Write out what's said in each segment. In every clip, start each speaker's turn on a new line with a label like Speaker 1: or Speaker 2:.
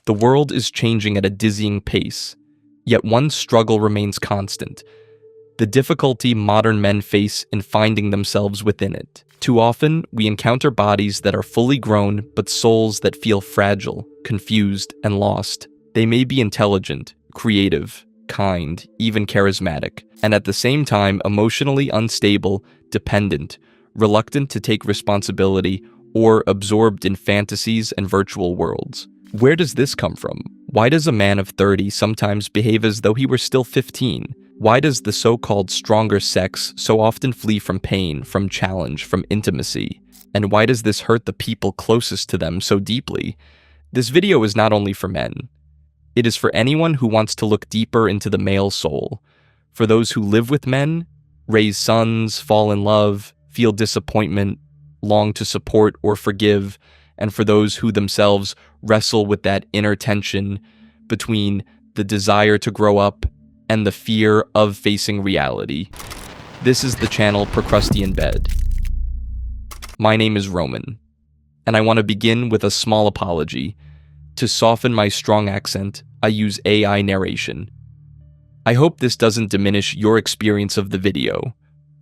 Speaker 1: The world is changing at a dizzying pace, yet one struggle remains constant: the difficulty modern men face in finding themselves within it. Too often, we encounter bodies that are fully grown, but souls that feel fragile, confused, and lost. They may be intelligent, creative, kind, even charismatic, and at the same time emotionally unstable, dependent, reluctant to take responsibility, or absorbed in fantasies and virtual worlds. Where does this come from? Why does a man of 30 sometimes behave as though he were still 15? Why does the so-called stronger sex so often flee from pain, from challenge, from intimacy? And why does this hurt the people closest to them so deeply? This video is not only for men. It is for anyone who wants to look deeper into the male soul. For those who live with men, raise sons, fall in love, feel disappointment, long to support or forgive, and for those who themselves wrestle with that inner tension between the desire to grow up and the fear of facing reality. This is the channel Procrustean Bed. My name is Roman, and I want to begin with a small apology. To soften my strong accent, I use AI narration. I hope this doesn't diminish your experience of the video.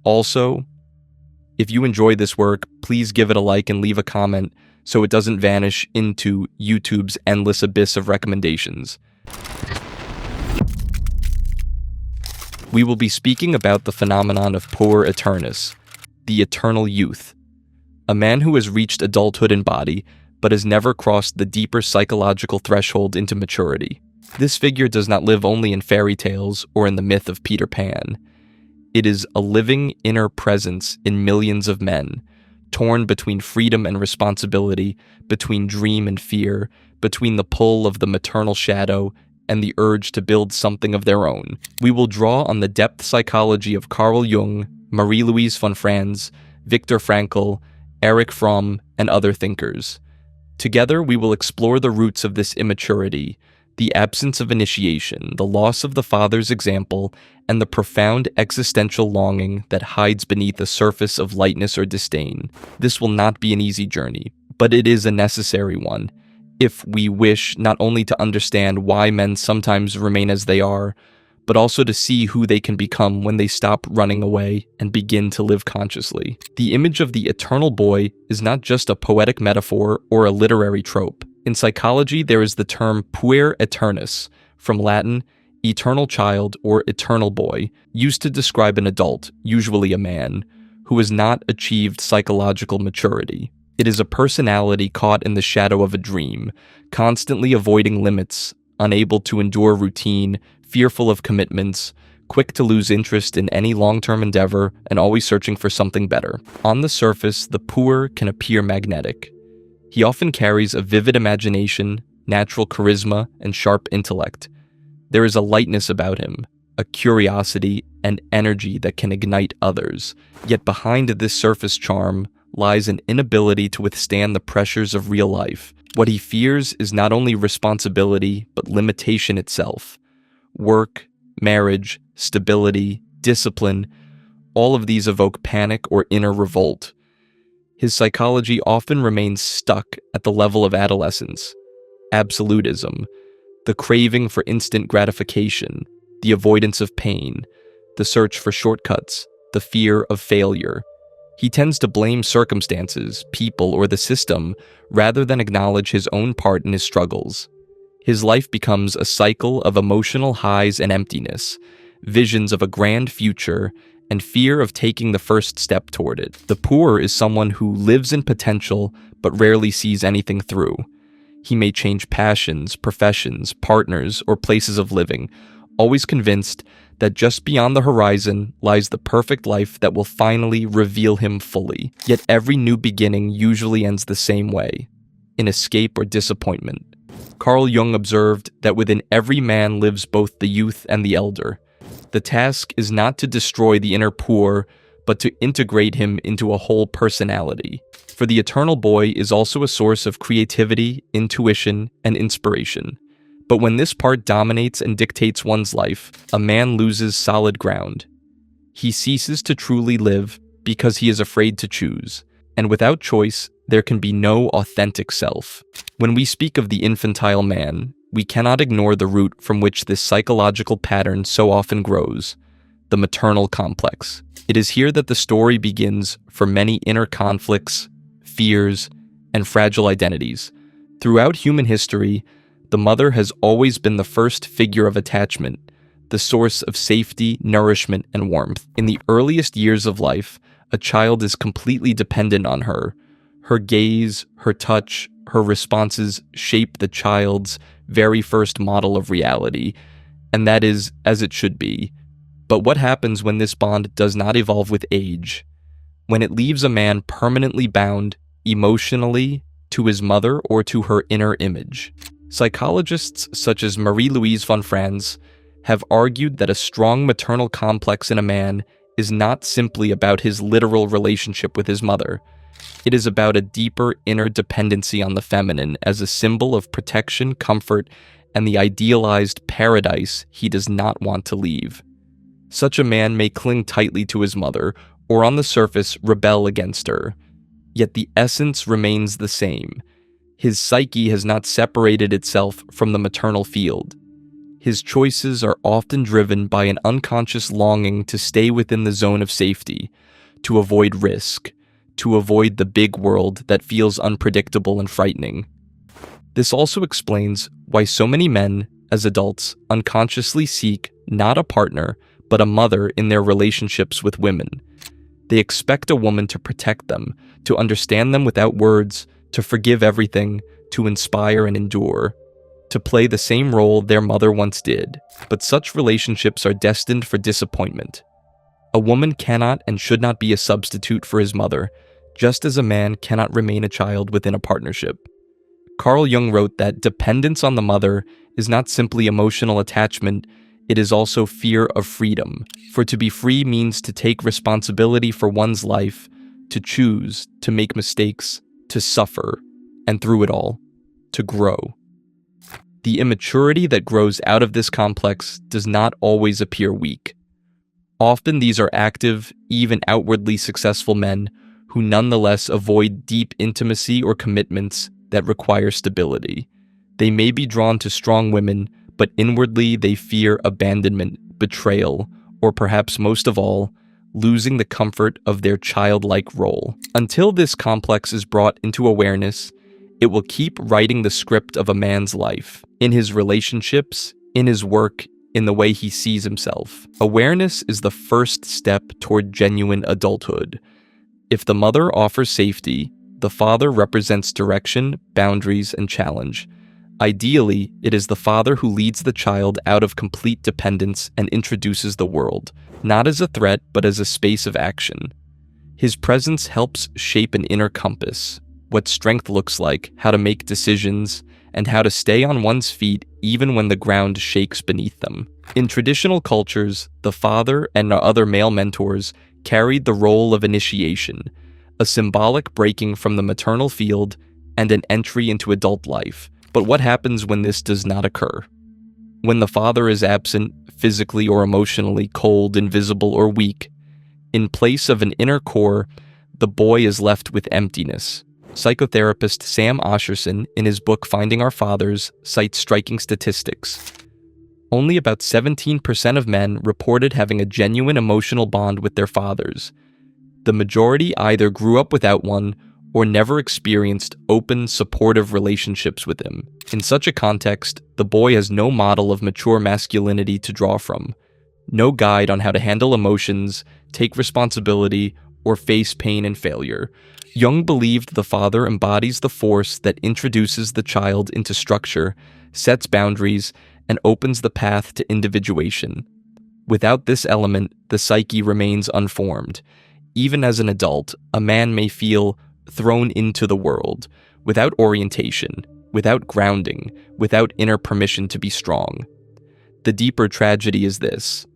Speaker 1: Also, if you enjoy this work, please give it a like and leave a comment so it doesn't vanish into YouTube's endless abyss of recommendations. We will be speaking about the phenomenon of puer aeternus, the eternal youth, a man who has reached adulthood in body, but has never crossed the deeper psychological threshold into maturity. This figure does not live only in fairy tales or in the myth of Peter Pan. It is a living inner presence in millions of men, torn between freedom and responsibility, between dream and fear, between the pull of the maternal shadow and the urge to build something of their own. We will draw on the depth psychology of Carl Jung, Marie-Louise von Franz, Viktor Frankl, Erich Fromm, and other thinkers. Together, we will explore the roots of this immaturity, the absence of initiation, the loss of the father's example, and the profound existential longing that hides beneath a surface of lightness or disdain. This will not be an easy journey, but it is a necessary one, if we wish not only to understand why men sometimes remain as they are, but also to see who they can become when they stop running away and begin to live consciously. The image of the eternal boy is not just a poetic metaphor or a literary trope. In psychology, there is the term puer aeternus, from Latin, eternal child or eternal boy, used to describe an adult, usually a man, who has not achieved psychological maturity. It is a personality caught in the shadow of a dream, constantly avoiding limits, unable to endure routine, fearful of commitments, quick to lose interest in any long-term endeavor, and always searching for something better. On the surface, the puer can appear magnetic. He often carries a vivid imagination, natural charisma, and sharp intellect. There is a lightness about him, a curiosity and energy that can ignite others. Yet behind this surface charm lies an inability to withstand the pressures of real life. What he fears is not only responsibility, but limitation itself. Work, marriage, stability, discipline, all of these evoke panic or inner revolt. His psychology often remains stuck at the level of adolescence. Absolutism, the craving for instant gratification, the avoidance of pain, the search for shortcuts, the fear of failure. He tends to blame circumstances, people, or the system, rather than acknowledge his own part in his struggles. His life becomes a cycle of emotional highs and emptiness, visions of a grand future, and fear of taking the first step toward it. The puer is someone who lives in potential, but rarely sees anything through. He may change passions, professions, partners, or places of living, always convinced that just beyond the horizon lies the perfect life that will finally reveal him fully. Yet every new beginning usually ends the same way, in escape or disappointment. Carl Jung observed that within every man lives both the youth and the elder. The task is not to destroy the inner puer, but to integrate him into a whole personality. For the eternal boy is also a source of creativity, intuition, and inspiration. But when this part dominates and dictates one's life, a man loses solid ground. He ceases to truly live because he is afraid to choose. And without choice, there can be no authentic self. When we speak of the infantile man, we cannot ignore the root from which this psychological pattern so often grows, the maternal complex. It is here that the story begins for many inner conflicts, fears, and fragile identities. Throughout human history, the mother has always been the first figure of attachment, the source of safety, nourishment, and warmth. In the earliest years of life, a child is completely dependent on her. Her gaze, her touch, her responses shape the child's very first model of reality, and that is as it should be. But what happens when this bond does not evolve with age? When it leaves a man permanently bound, emotionally, to his mother or to her inner image? Psychologists such as Marie-Louise von Franz have argued that a strong maternal complex in a man is not simply about his literal relationship with his mother. It is about a deeper inner dependency on the feminine as a symbol of protection, comfort, and the idealized paradise he does not want to leave. Such a man may cling tightly to his mother, or on the surface rebel against her. Yet the essence remains the same. His psyche has not separated itself from the maternal field. His choices are often driven by an unconscious longing to stay within the zone of safety, to avoid risk, to avoid the big world that feels unpredictable and frightening. This also explains why so many men, as adults, unconsciously seek not a partner, but a mother in their relationships with women. They expect a woman to protect them, to understand them without words, to forgive everything, to inspire and endure, to play the same role their mother once did. But such relationships are destined for disappointment. A woman cannot and should not be a substitute for his mother, just as a man cannot remain a child within a partnership. Carl Jung wrote that dependence on the mother is not simply emotional attachment, it is also fear of freedom. For to be free means to take responsibility for one's life, to choose, to make mistakes, to suffer, and through it all, to grow. The immaturity that grows out of this complex does not always appear weak. Often these are active, even outwardly successful men who nonetheless avoid deep intimacy or commitments that require stability. They may be drawn to strong women, but inwardly they fear abandonment, betrayal, or perhaps most of all, losing the comfort of their childlike role. Until this complex is brought into awareness, it will keep writing the script of a man's life, in his relationships, in his work, in the way he sees himself. Awareness is the first step toward genuine adulthood. If the mother offers safety, the father represents direction, boundaries, and challenge. Ideally, it is the father who leads the child out of complete dependence and introduces the world, not as a threat but as a space of action. His presence helps shape an inner compass, what strength looks like, how to make decisions, and how to stay on one's feet even when the ground shakes beneath them. In traditional cultures, the father and other male mentors carried the role of initiation, a symbolic breaking from the maternal field and an entry into adult life. But what happens when this does not occur? When the father is absent, physically or emotionally cold, invisible, or weak, in place of an inner core, the boy is left with emptiness. Psychotherapist Sam Osherson, in his book Finding Our Fathers, cites striking statistics. Only about 17% of men reported having a genuine emotional bond with their fathers. The majority either grew up without one or never experienced open, supportive relationships with him. In such a context, the boy has no model of mature masculinity to draw from, no guide on how to handle emotions, take responsibility, or face pain and failure. Jung believed the father embodies the force that introduces the child into structure, sets boundaries, and opens the path to individuation. Without this element, the psyche remains unformed. Even as an adult, a man may feel thrown into the world, without orientation, without grounding, without inner permission to be strong. The deeper tragedy is this.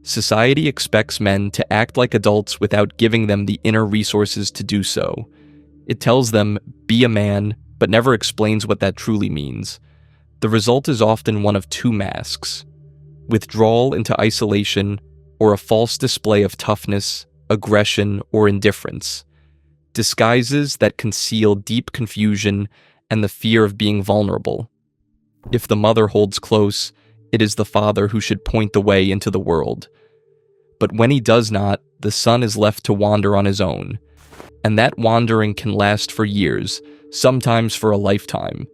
Speaker 1: Society expects men to act like adults without giving them the inner resources to do so. It tells them, be a man, but never explains what that truly means. The result is often one of two masks: withdrawal into isolation, or a false display of toughness, aggression, or indifference. disguises that conceal deep confusion and the fear of being vulnerable. If the mother holds close, it is the father who should point the way into the world. But when he does not, the son is left to wander on his own, and that wandering can last for years, sometimes for a lifetime.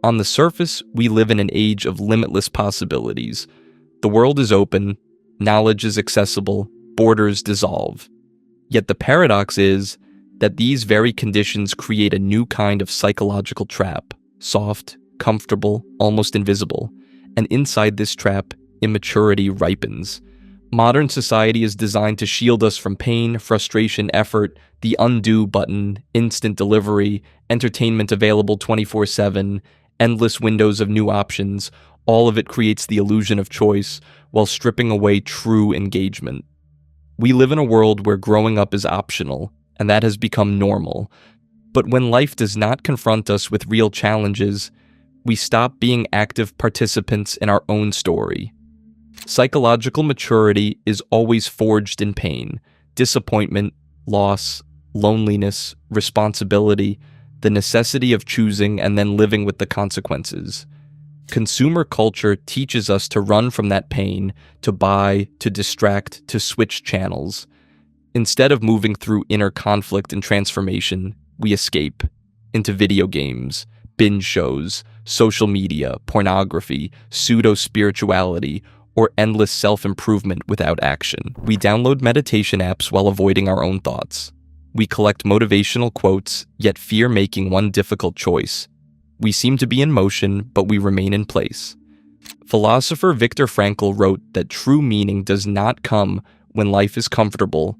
Speaker 1: On the surface, we live in an age of limitless possibilities. The world is open, knowledge is accessible, borders dissolve. Yet the paradox is that these very conditions create a new kind of psychological trap, soft, comfortable, almost invisible. And inside this trap, immaturity ripens. Modern society is designed to shield us from pain, frustration, effort, the undo button, instant delivery, entertainment available 24/7, endless windows of new options. All of it creates the illusion of choice while stripping away true engagement. We live in a world where growing up is optional, and that has become normal. But when life does not confront us with real challenges, we stop being active participants in our own story. Psychological maturity is always forged in pain, disappointment, loss, loneliness, responsibility, the necessity of choosing and then living with the consequences. Consumer culture teaches us to run from that pain, to buy, to distract, to switch channels. Instead of moving through inner conflict and transformation, we escape into video games, binge shows, social media, pornography, pseudo-spirituality, or endless self-improvement without action. We download meditation apps while avoiding our own thoughts. We collect motivational quotes, yet fear making one difficult choice. We seem to be in motion, but we remain in place. Philosopher Viktor Frankl wrote that true meaning does not come when life is comfortable,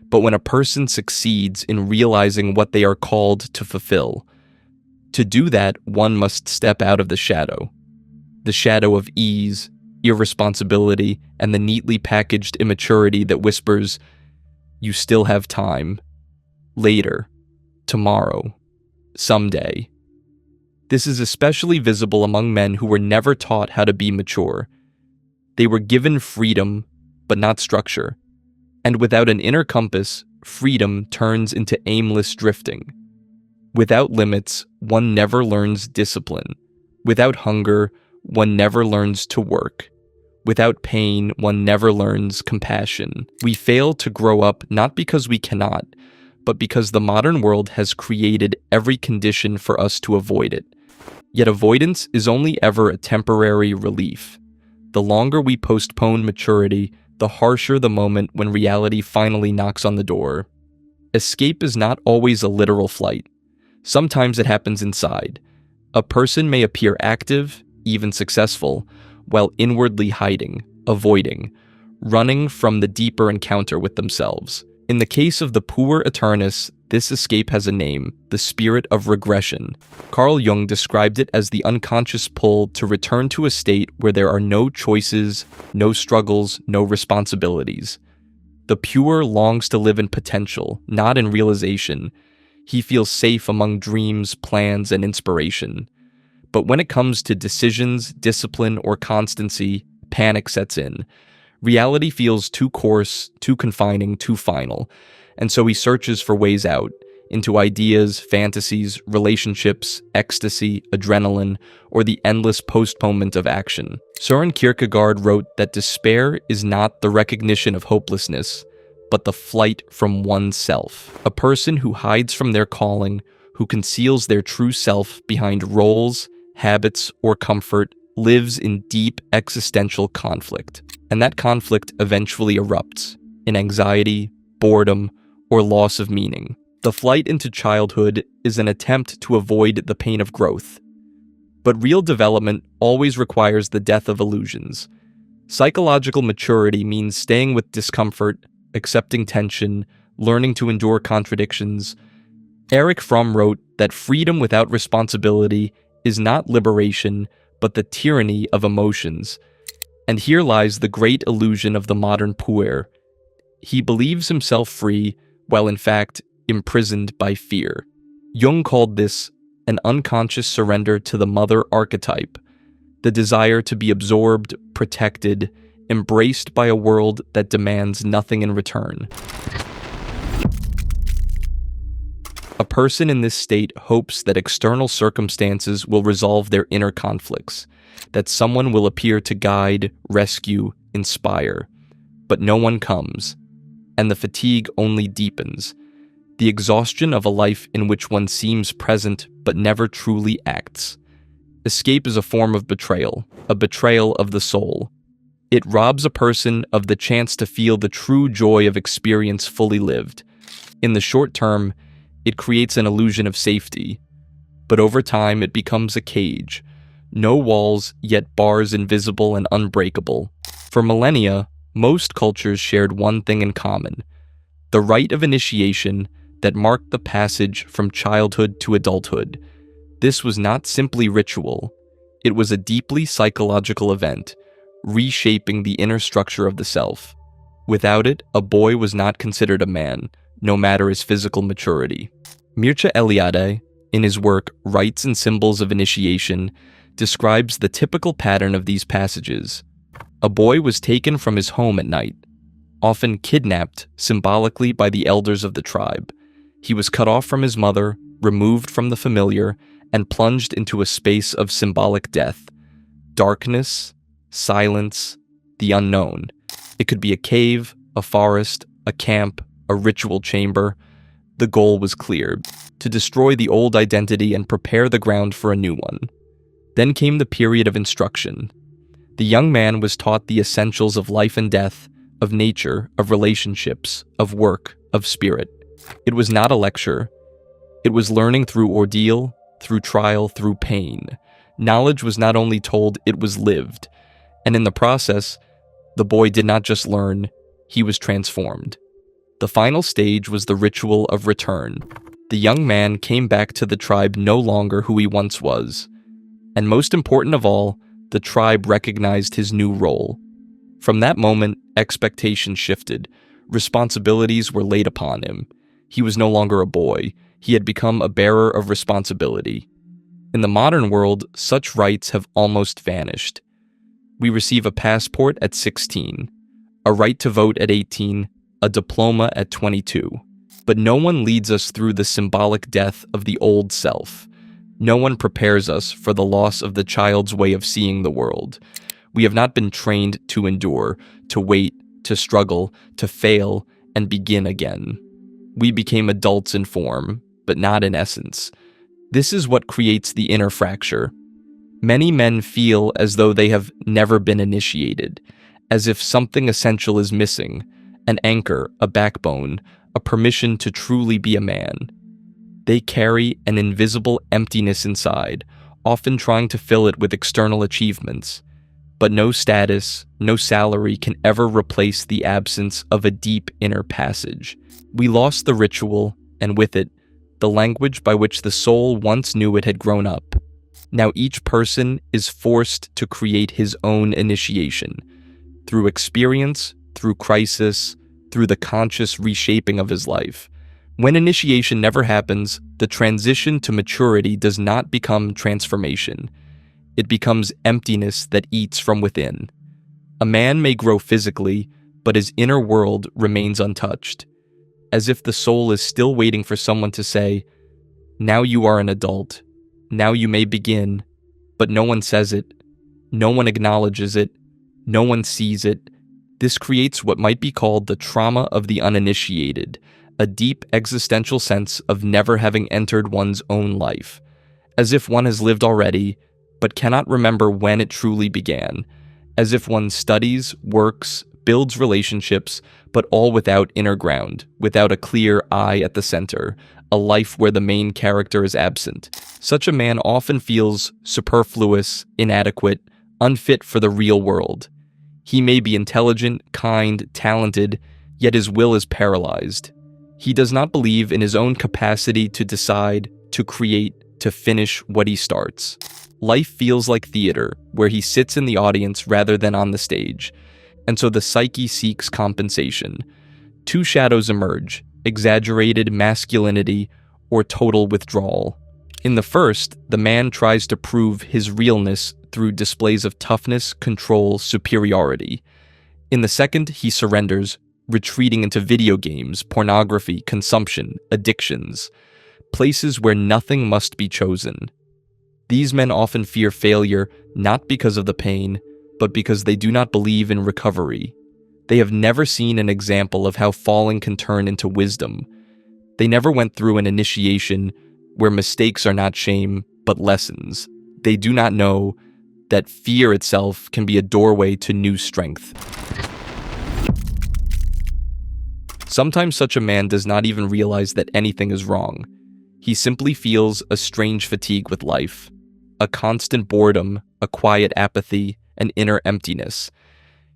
Speaker 1: but when a person succeeds in realizing what they are called to fulfill. To do that, one must step out of the shadow of ease, irresponsibility, and the neatly packaged immaturity that whispers, "You still have time. Later. Tomorrow. Someday." This is especially visible among men who were never taught how to be mature. They were given freedom, but not structure. And without an inner compass, freedom turns into aimless drifting. Without limits, one never learns discipline. Without hunger, one never learns to work. Without pain, one never learns compassion. We fail to grow up not because we cannot, but because the modern world has created every condition for us to avoid it. Yet avoidance is only ever a temporary relief. The longer we postpone maturity, the harsher the moment when reality finally knocks on the door. Escape is not always a literal flight. Sometimes it happens inside. A person may appear active, even successful, while inwardly hiding, avoiding, running from the deeper encounter with themselves. In the case of the puer aeternus, this escape has a name, the spirit of regression. Carl Jung described it as the unconscious pull to return to a state where there are no choices, no struggles, no responsibilities. The pure longs to live in potential, not in realization. He feels safe among dreams, plans, and inspiration. But when it comes to decisions, discipline, or constancy, panic sets in. Reality feels too coarse, too confining, too final, and so he searches for ways out, into ideas, fantasies, relationships, ecstasy, adrenaline, or the endless postponement of action. Søren Kierkegaard wrote that despair is not the recognition of hopelessness, but the flight from oneself. A person who hides from their calling, who conceals their true self behind roles, habits, or comfort, lives in deep existential conflict. And that conflict eventually erupts in anxiety, boredom, or loss of meaning. The flight into childhood is an attempt to avoid the pain of growth. But real development always requires the death of illusions. Psychological maturity means staying with discomfort, accepting tension, learning to endure contradictions. Erich Fromm wrote that freedom without responsibility is not liberation, but the tyranny of emotions. And here lies the great illusion of the modern puer. He believes himself free, while in fact imprisoned by fear. Jung called this an unconscious surrender to the mother archetype, the desire to be absorbed, protected, embraced by a world that demands nothing in return. A person in this state hopes that external circumstances will resolve their inner conflicts, that someone will appear to guide, rescue, inspire. But no one comes, and the fatigue only deepens. The exhaustion of a life in which one seems present but never truly acts. Escape is a form of betrayal, a betrayal of the soul. It robs a person of the chance to feel the true joy of experience fully lived. In the short term, it creates an illusion of safety, but over time it becomes a cage. No walls, yet bars invisible and unbreakable. For millennia, most cultures shared one thing in common: the rite of initiation that marked the passage from childhood to adulthood. This was not simply ritual, it was a deeply psychological event, reshaping the inner structure of the self. Without it, a boy was not considered a man, no matter his physical maturity. Mircea Eliade, in his work Rites and Symbols of Initiation, describes the typical pattern of these passages. A boy was taken from his home at night, often kidnapped symbolically by the elders of the tribe. He was cut off from his mother, removed from the familiar, and plunged into a space of symbolic death. Darkness, silence, the unknown. It could be a cave, a forest, a camp, a ritual chamber. The goal was clear: to destroy the old identity and prepare the ground for a new one. Then came the period of instruction. The young man was taught the essentials of life and death, of nature, of relationships, of work, of spirit. It was not a lecture. It was learning through ordeal, through trial, through pain. Knowledge was not only told, it was lived. And in the process, the boy did not just learn, he was transformed. The final stage was the ritual of return. The young man came back to the tribe no longer who he once was. And most important of all, the tribe recognized his new role. From that moment, expectations shifted. Responsibilities were laid upon him. He was no longer a boy. He had become a bearer of responsibility. In the modern world, such rights have almost vanished. We receive a passport at 16, a right to vote at 18, a diploma at 22. But no one leads us through the symbolic death of the old self. No one prepares us for the loss of the child's way of seeing the world. We have not been trained to endure, to wait, to struggle, to fail, and begin again. We became adults in form, but not in essence. This is what creates the inner fracture. Many men feel as though they have never been initiated, as if something essential is missing: an anchor, a backbone, a permission to truly be a man. They carry an invisible emptiness inside, often trying to fill it with external achievements. But no status, no salary can ever replace the absence of a deep inner passage. We lost the ritual, and with it, the language by which the soul once knew it had grown up. Now each person is forced to create his own initiation, through experience, through crisis, through the conscious reshaping of his life. When initiation never happens, the transition to maturity does not become transformation. It becomes emptiness that eats from within. A man may grow physically, but his inner world remains untouched, as if the soul is still waiting for someone to say, "Now you are an adult. Now you may begin," but no one says it. No one acknowledges it. No one sees it. This creates what might be called the trauma of the uninitiated, a deep existential sense of never having entered one's own life, as if one has lived already, but cannot remember when it truly began, as if one studies, works, builds relationships, but all without inner ground, without a clear I at the center, a life where the main character is absent. Such a man often feels superfluous, inadequate, unfit for the real world. He may be intelligent, kind, talented, yet his will is paralyzed. He does not believe in his own capacity to decide, to create, to finish what he starts. Life feels like theater, where he sits in the audience rather than on the stage, and so the psyche seeks compensation. Two shadows emerge: exaggerated masculinity or total withdrawal. In the first, the man tries to prove his realness through displays of toughness, control, superiority. In the second, he surrenders, retreating into video games, pornography, consumption, addictions, places where nothing must be chosen. These men often fear failure not because of the pain, but because they do not believe in recovery. They have never seen an example of how falling can turn into wisdom. They never went through an initiation where mistakes are not shame, but lessons. They do not know that fear itself can be a doorway to new strength. Sometimes such a man does not even realize that anything is wrong. He simply feels a strange fatigue with life, a constant boredom, a quiet apathy, an inner emptiness.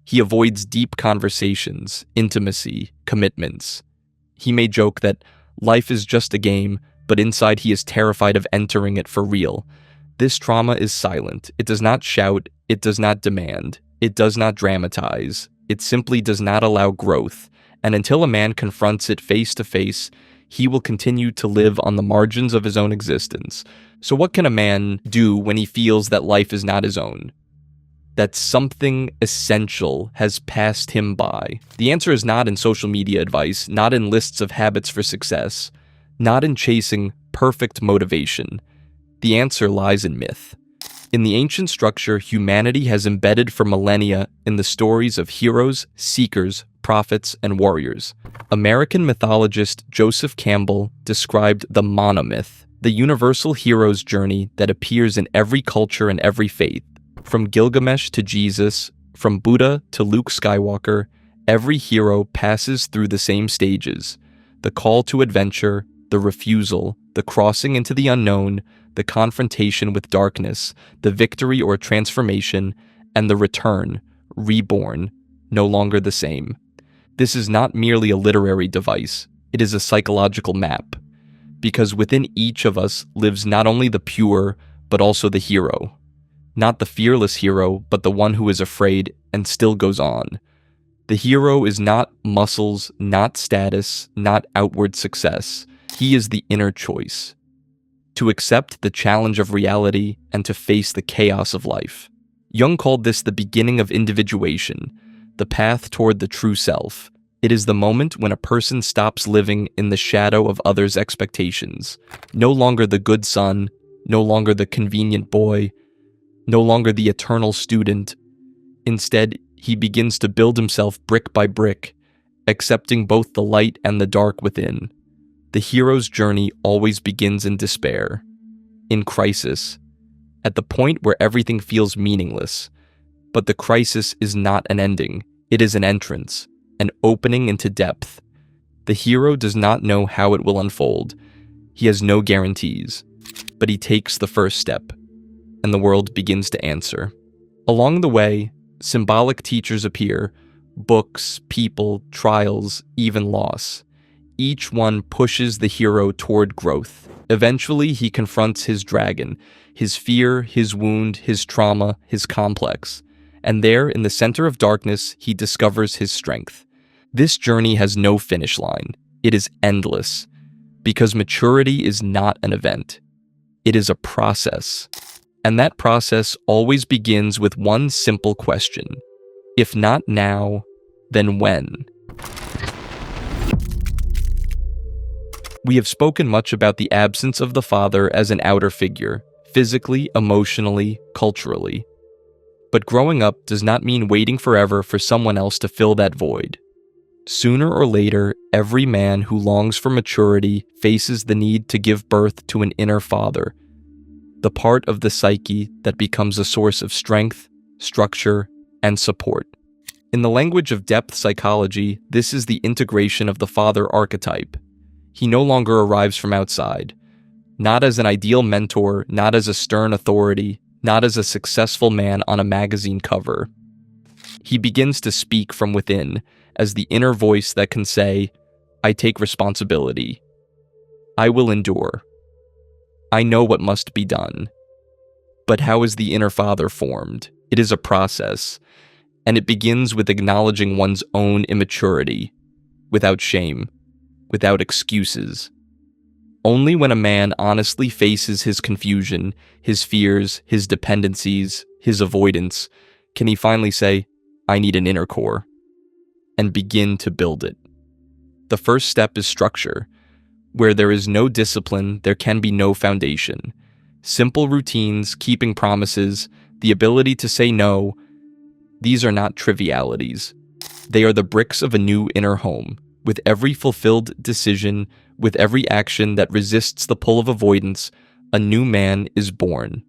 Speaker 1: He avoids deep conversations, intimacy, commitments. He may joke that life is just a game, but inside he is terrified of entering it for real. This trauma is silent. It does not shout. It does not demand. It does not dramatize. It simply does not allow growth. And until a man confronts it face to face, he will continue to live on the margins of his own existence. So what can a man do when he feels that life is not his own? That something essential has passed him by? The answer is not in social media advice, not in lists of habits for success, not in chasing perfect motivation. The answer lies in myth. In the ancient structure humanity has embedded for millennia in the stories of heroes, seekers, prophets, and warriors. American mythologist Joseph Campbell described the monomyth, the universal hero's journey that appears in every culture and every faith. From Gilgamesh to Jesus, from Buddha to Luke Skywalker, every hero passes through the same stages: the call to adventure, the refusal, the crossing into the unknown, the confrontation with darkness, the victory or transformation, and the return, reborn, no longer the same. This is not merely a literary device, it is a psychological map, because within each of us lives not only the pure, but also the hero. Not the fearless hero, but the one who is afraid and still goes on. The hero is not muscles, not status, not outward success. He is the inner choice. To accept the challenge of reality and to face the chaos of life. Jung called this the beginning of individuation, the path toward the true self. It is the moment when a person stops living in the shadow of others' expectations. No longer the good son, no longer the convenient boy, no longer the eternal student. Instead, he begins to build himself brick by brick, accepting both the light and the dark within. The hero's journey always begins in despair, in crisis, at the point where everything feels meaningless. But the crisis is not an ending, it is an entrance, an opening into depth. The hero does not know how it will unfold. He has no guarantees, but he takes the first step, and the world begins to answer. Along the way, symbolic teachers appear: books, people, trials, even loss. Each one pushes the hero toward growth. Eventually, he confronts his dragon, his fear, his wound, his trauma, his complex. And there, in the center of darkness, he discovers his strength. This journey has no finish line. It is endless, because maturity is not an event. It is a process. And that process always begins with one simple question: if not now, then when? We have spoken much about the absence of the father as an outer figure, physically, emotionally, culturally. But growing up does not mean waiting forever for someone else to fill that void. Sooner or later, every man who longs for maturity faces the need to give birth to an inner father, the part of the psyche that becomes a source of strength, structure, and support. In the language of depth psychology, this is the integration of the father archetype. He no longer arrives from outside, not as an ideal mentor, not as a stern authority, not as a successful man on a magazine cover. He begins to speak from within, as the inner voice that can say, "I take responsibility. I will endure. I know what must be done." But how is the inner father formed? It is a process, and it begins with acknowledging one's own immaturity, without shame, without excuses. Only when a man honestly faces his confusion, his fears, his dependencies, his avoidance, can he finally say, "I need an inner core. and begin to build it. The first step is structure. Where there is no discipline, there can be no foundation. Simple routines, keeping promises, the ability to say no, these are not trivialities. They are the bricks of a new inner home. With every fulfilled decision, with every action that resists the pull of avoidance, a new man is born.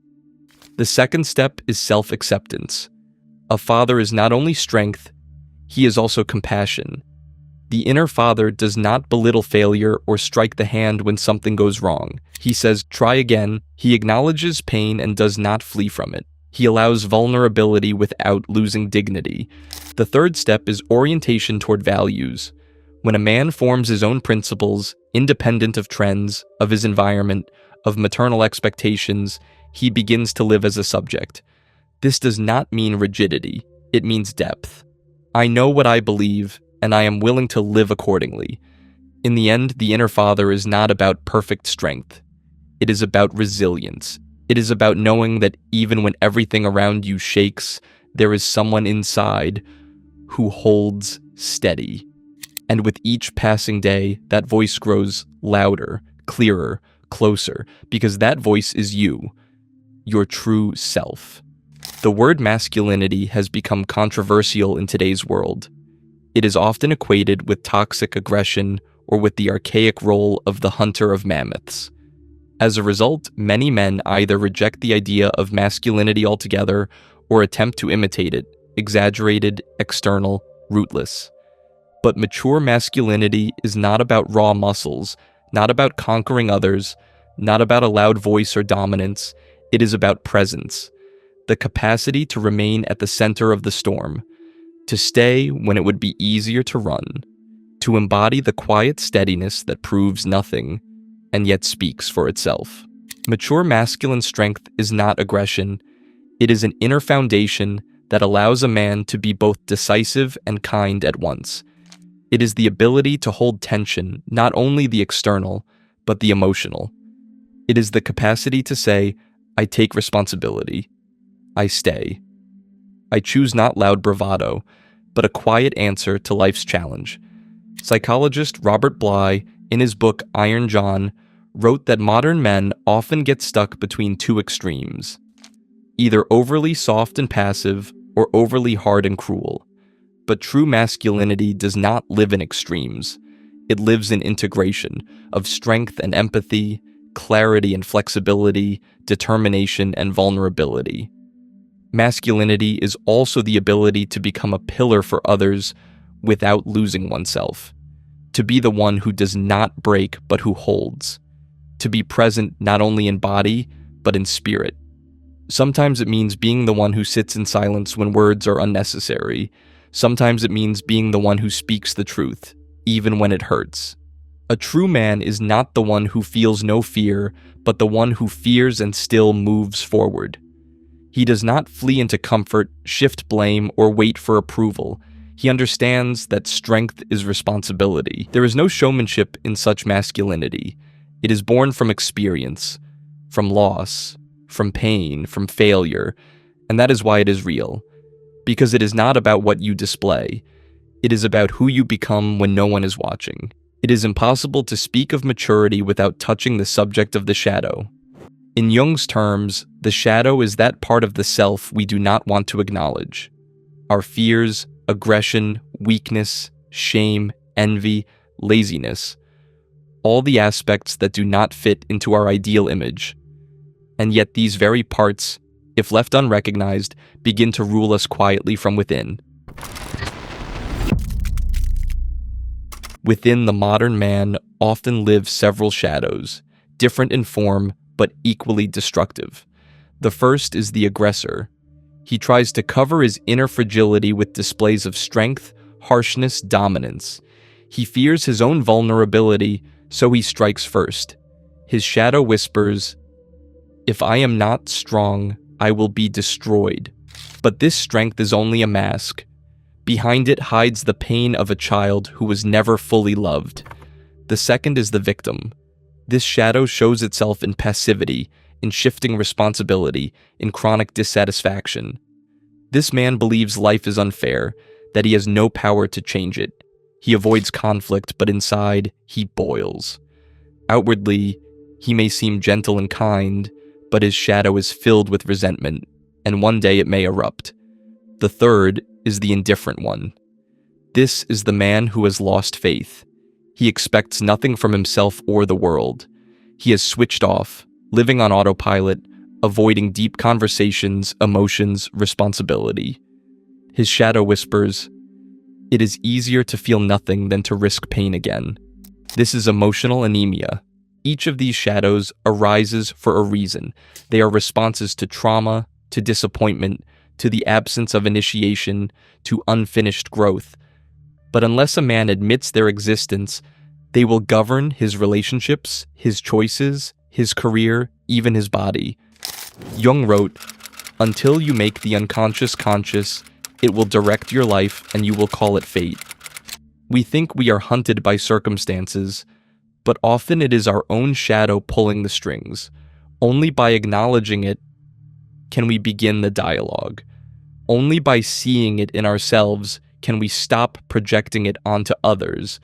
Speaker 1: The second step is self-acceptance. A father is not only strength, he is also compassion. The inner father does not belittle failure or strike the hand when something goes wrong. He says, try again. He acknowledges pain and does not flee from it. He allows vulnerability without losing dignity. The third step is orientation toward values. When a man forms his own principles, independent of trends, of his environment, of maternal expectations, he begins to live as a subject. This does not mean rigidity. It means depth. I know what I believe, and I am willing to live accordingly. In the end, the inner father is not about perfect strength. It is about resilience. It is about knowing that even when everything around you shakes, there is someone inside who holds steady. And with each passing day, that voice grows louder, clearer, closer, because that voice is you, your true self. The word masculinity has become controversial in today's world. It is often equated with toxic aggression or with the archaic role of the hunter of mammoths. As a result, many men either reject the idea of masculinity altogether or attempt to imitate it, exaggerated, external, rootless. But mature masculinity is not about raw muscles, not about conquering others, not about a loud voice or dominance. It is about presence, the capacity to remain at the center of the storm, to stay when it would be easier to run, to embody the quiet steadiness that proves nothing and yet speaks for itself. Mature masculine strength is not aggression. It is an inner foundation that allows a man to be both decisive and kind at once. It is the ability to hold tension, not only the external, but the emotional. It is the capacity to say, I take responsibility. I stay. I choose not loud bravado, but a quiet answer to life's challenge. Psychologist Robert Bly, in his book Iron John, wrote that modern men often get stuck between two extremes, either overly soft and passive or overly hard and cruel. But true masculinity does not live in extremes. It lives in integration of strength and empathy, clarity and flexibility, determination and vulnerability. Masculinity is also the ability to become a pillar for others without losing oneself, to be the one who does not break but who holds, to be present not only in body but in spirit. Sometimes it means being the one who sits in silence when words are unnecessary. Sometimes it means being the one who speaks the truth, even when it hurts. A true man is not the one who feels no fear, but the one who fears and still moves forward. He does not flee into comfort, shift blame, or wait for approval. He understands that strength is responsibility. There is no showmanship in such masculinity. It is born from experience, from loss, from pain, from failure, and that is why it is real. Because it is not about what you display. It is about who you become when no one is watching. It is impossible to speak of maturity without touching the subject of the shadow. In Jung's terms, the shadow is that part of the self we do not want to acknowledge. Our fears, aggression, weakness, shame, envy, laziness, all the aspects that do not fit into our ideal image. And yet these very parts, if left unrecognized, begin to rule us quietly from within. Within the modern man often live several shadows, different in form, but equally destructive. The first is the aggressor. He tries to cover his inner fragility with displays of strength, harshness, dominance. He fears his own vulnerability, so he strikes first. His shadow whispers, "If I am not strong, I will be destroyed." But this strength is only a mask. Behind it hides the pain of a child who was never fully loved. The second is the victim. This shadow shows itself in passivity, in shifting responsibility, in chronic dissatisfaction. This man believes life is unfair, that he has no power to change it. He avoids conflict, but inside, he boils. Outwardly, he may seem gentle and kind, but his shadow is filled with resentment, and one day it may erupt. The third is the indifferent one. This is the man who has lost faith. He expects nothing from himself or the world. He has switched off, living on autopilot, avoiding deep conversations, emotions, responsibility. His shadow whispers, "It is easier to feel nothing than to risk pain again." This is emotional anemia. Each of these shadows arises for a reason. They are responses to trauma, to disappointment, to the absence of initiation, to unfinished growth. But unless a man admits their existence, they will govern his relationships, his choices, his career, even his body. Jung wrote, "Until you make the unconscious conscious, it will direct your life and you will call it fate." We think we are hunted by circumstances, but often it is our own shadow pulling the strings. Only by acknowledging it can we begin the dialogue. Only by seeing it in ourselves can we stop projecting it onto others.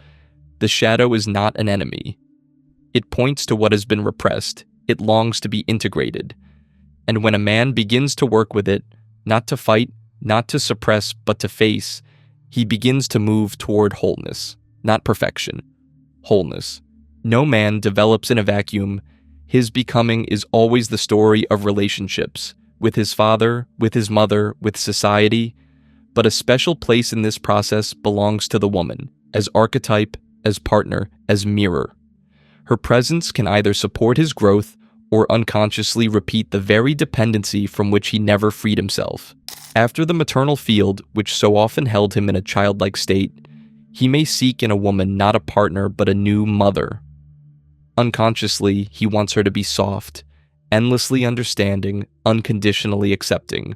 Speaker 1: The shadow is not an enemy. It points to what has been repressed. It longs to be integrated. And when a man begins to work with it, not to fight, not to suppress, but to face, he begins to move toward wholeness, not perfection. Wholeness. No man develops in a vacuum. His becoming is always the story of relationships, with his father, with his mother, with society. But a special place in this process belongs to the woman, as archetype, as partner, as mirror. Her presence can either support his growth or unconsciously repeat the very dependency from which he never freed himself. After the maternal field, which so often held him in a childlike state, he may seek in a woman not a partner but a new mother. Unconsciously, he wants her to be soft, endlessly understanding, unconditionally accepting,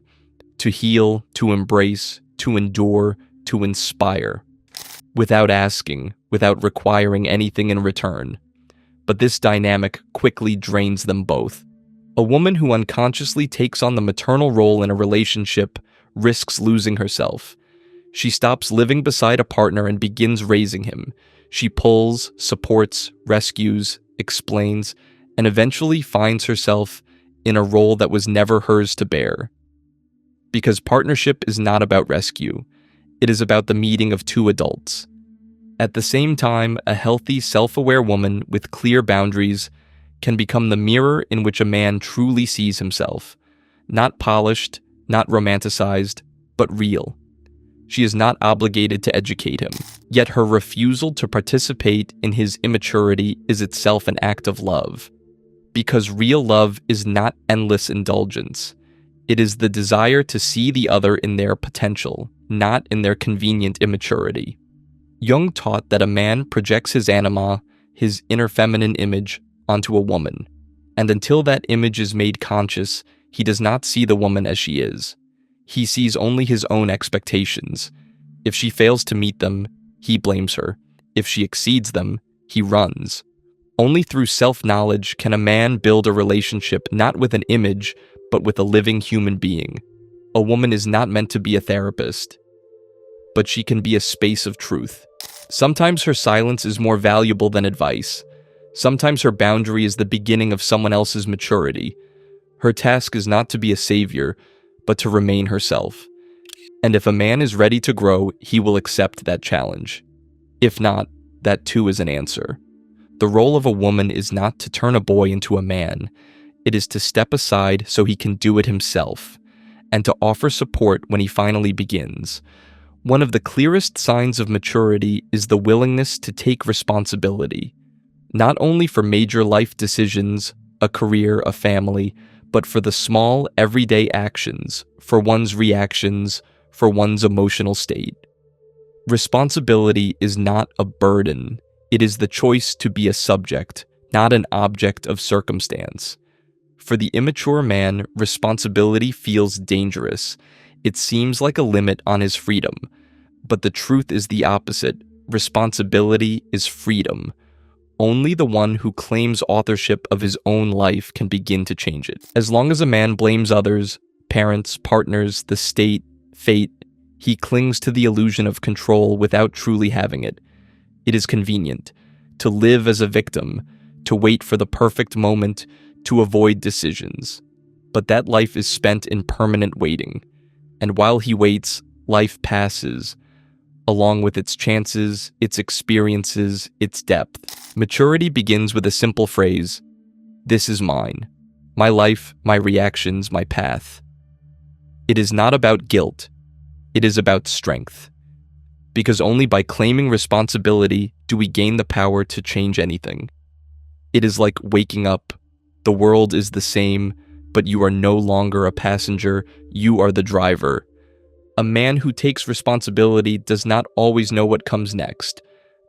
Speaker 1: to heal, to embrace, to endure, to inspire, without asking, without requiring anything in return. But this dynamic quickly drains them both. A woman who unconsciously takes on the maternal role in a relationship risks losing herself. She stops living beside a partner and begins raising him. She pulls, supports, rescues, explains, and eventually finds herself in a role that was never hers to bear. Because partnership is not about rescue. It is about the meeting of two adults. At the same time, a healthy, self-aware woman with clear boundaries can become the mirror in which a man truly sees himself. Not polished, not romanticized, but real. She is not obligated to educate him. Yet her refusal to participate in his immaturity is itself an act of love. Because real love is not endless indulgence. It is the desire to see the other in their potential, not in their convenient immaturity. Jung taught that a man projects his anima, his inner feminine image, onto a woman, and until that image is made conscious, he does not see the woman as she is. He sees only his own expectations. If she fails to meet them, he blames her. If she exceeds them, he runs. Only through self-knowledge can a man build a relationship not with an image, but with a living human being. A woman is not meant to be a therapist, but she can be a space of truth. Sometimes her silence is more valuable than advice. Sometimes her boundary is the beginning of someone else's maturity. Her task is not to be a savior, but to remain herself. And if a man is ready to grow, he will accept that challenge. If not, that too is an answer. The role of a woman is not to turn a boy into a man. It is to step aside so he can do it himself, and to offer support when he finally begins. One of the clearest signs of maturity is the willingness to take responsibility, not only for major life decisions, a career, a family, but for the small, everyday actions, for one's reactions, for one's emotional state. Responsibility is not a burden. It is the choice to be a subject, not an object of circumstance. For the immature man, responsibility feels dangerous. It seems like a limit on his freedom. But the truth is the opposite. Responsibility is freedom. Only the one who claims authorship of his own life can begin to change it. As long as a man blames others, parents, partners, the state, fate, He clings to the illusion of control without truly having it. It is convenient to live as a victim, to wait for the perfect moment, to avoid decisions. But that life is spent in permanent waiting. And while he waits, life passes, along with its chances, its experiences, its depth. Maturity begins with a simple phrase: "This is mine. My life, my reactions, my path." It is not about guilt. It is about strength. Because only by claiming responsibility do we gain the power to change anything. It is like waking up. The world is the same, but you are no longer a passenger, you are the driver. A man who takes responsibility does not always know what comes next,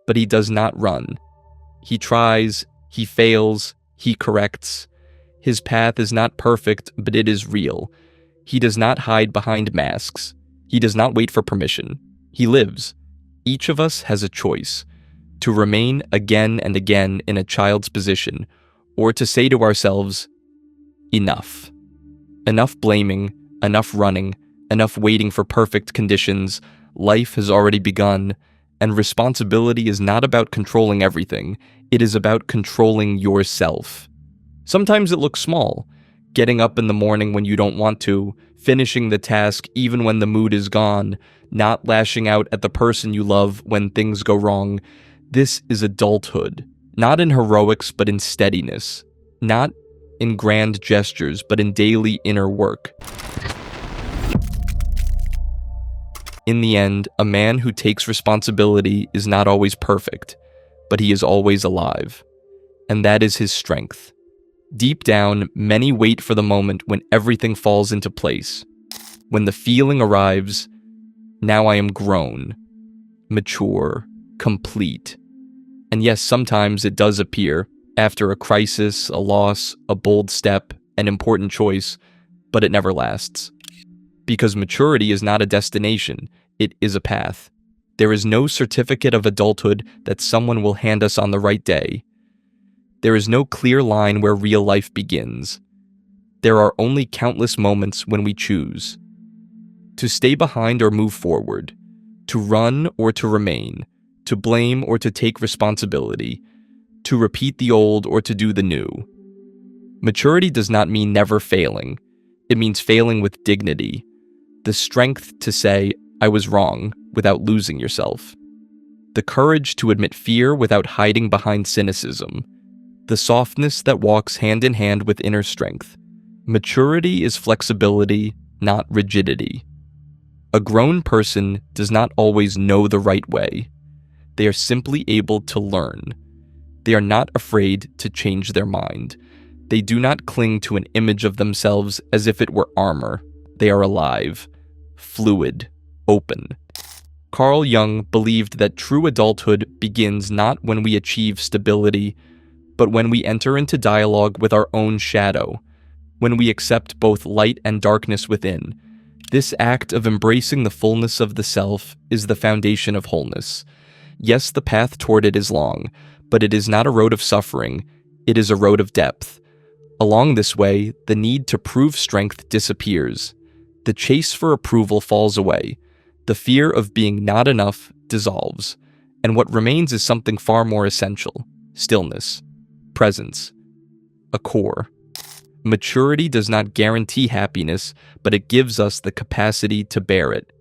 Speaker 1: but he does not run. He tries, he fails, he corrects. His path is not perfect, but it is real. He does not hide behind masks. He does not wait for permission. He lives. Each of us has a choice: to remain again and again in a child's position, or to say to ourselves, enough. Enough blaming, enough running, enough waiting for perfect conditions. Life has already begun, and responsibility is not about controlling everything. It is about controlling yourself. Sometimes it looks small: getting up in the morning when you don't want to, finishing the task even when the mood is gone, not lashing out at the person you love when things go wrong. This is adulthood, not in heroics but in steadiness, not in grand gestures but in daily inner work. In the end, a man who takes responsibility is not always perfect, but he is always alive. And that is his strength. Deep down, many wait for the moment when everything falls into place. When the feeling arrives, now I am grown, mature, complete. And yes, sometimes it does appear, after a crisis, a loss, a bold step, an important choice, but it never lasts. Because maturity is not a destination, it is a path. There is no certificate of adulthood that someone will hand us on the right day. There is no clear line where real life begins. There are only countless moments when we choose to stay behind or move forward, to run or to remain, to blame or to take responsibility, to repeat the old or to do the new. Maturity does not mean never failing. It means failing with dignity, the strength to say, "I was wrong," without losing yourself, the courage to admit fear without hiding behind cynicism, the softness that walks hand in hand with inner strength. Maturity is flexibility, not rigidity. A grown person does not always know the right way. They are simply able to learn. They are not afraid to change their mind. They do not cling to an image of themselves as if it were armor. They are alive, fluid, open. Carl Jung believed that true adulthood begins not when we achieve stability, but when we enter into dialogue with our own shadow, when we accept both light and darkness within. This act of embracing the fullness of the self is the foundation of wholeness. Yes, the path toward it is long, but it is not a road of suffering, it is a road of depth. Along this way, the need to prove strength disappears. The chase for approval falls away. The fear of being not enough dissolves, and what remains is something far more essential: stillness, presence, a core. Maturity does not guarantee happiness, but it gives us the capacity to bear it.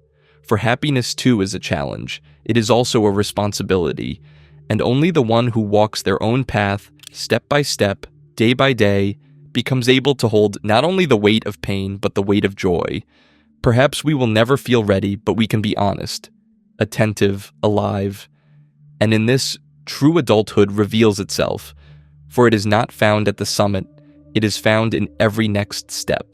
Speaker 1: For happiness too is a challenge. It is also a responsibility, and only the one who walks their own path, step by step, day by day, becomes able to hold not only the weight of pain, but the weight of joy. Perhaps we will never feel ready, but we can be honest, attentive, alive. And in this, true adulthood reveals itself, for it is not found at the summit, it is found in every next step.